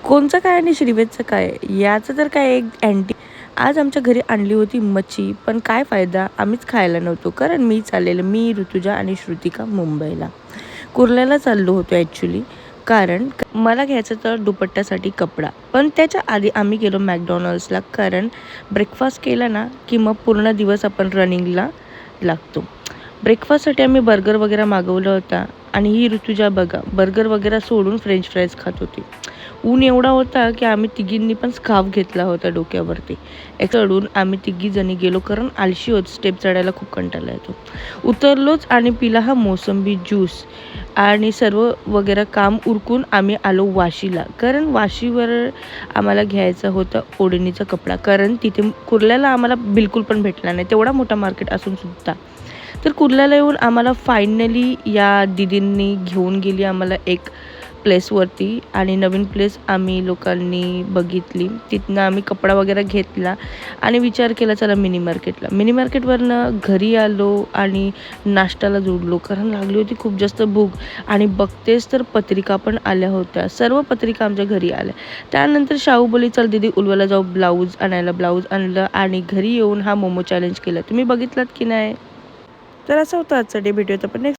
कोणचं काय आणि श्रीवेदचं काय याचं तर काय एक अँटी. आज आमच्या घरी आणली होती मच्छी, पण काय फायदा, आम्हीच खायला नव्हतो. कारण मी ऋतुजा आणि श्रुतिका मुंबईला कुर्ल्याला चाललो होतो ॲक्च्युली. कारण मला घ्यायचं तर दुपट्ट्यासाठी कपडा, पण त्याच्या आधी आम्ही गेलो मॅकडॉनल्ड्सला. कारण ब्रेकफास्ट केला ना की मग पूर्ण दिवस आपण रनिंगला लागतो. ब्रेकफास्टसाठी आम्ही बर्गर वगैरे मागवला होता आणि ही ऋतुजा बघा बर्गर वगैरे सोडून फ्रेंच फ्राईज खात होती. ऊन एवढा होता की आम्ही तिघींनी पण स्कार्फ घेतला होता डोक्यावरती. चढून आम्ही तिघी जणी गेलो, कारण आळशी होत, स्टेप चढायला खूप कंटाळा येतो. उतरलोच आणि पिला हा मोसंबी ज्यूस आणि सर्व वगैरे काम उरकून आम्ही आलो वाशीला. कारण वाशीवर आम्हाला घ्यायचं होतं ओढणीचा कपडा, कारण तिथे कुर्ल्याला आम्हाला बिलकुल पण भेटला नाही, तेवढा मोठा मार्केट असून सुद्धा. तर कुर्ल्याला येऊन आम्हाला फायनली या दीदींनी घेऊन गेली आम्हाला एक प्लेसवरती, आणि नवीन प्लेस आम्ही लोकांनी बघितली. तिथनं आम्ही कपडा वगैरे घेतला आणि विचार केला चला मिनी मार्केटवरनं घरी आलो आणि नाश्त्याला जोडलो, कारण लागली होती खूप जास्त भूक. आणि बघतेच तर पत्रिका पण आल्या होत्या, सर्व पत्रिका आमच्या घरी आल्या. त्यानंतर शाहू बोली चल दीदी उलवायला जाऊ ब्लाऊज आणलं आणि घरी येऊन हा मोमो चॅलेंज केला. तुम्ही बघितलात की नाही? तर असं होतं आजचा डे. भेटूया आपण नेक्स्ट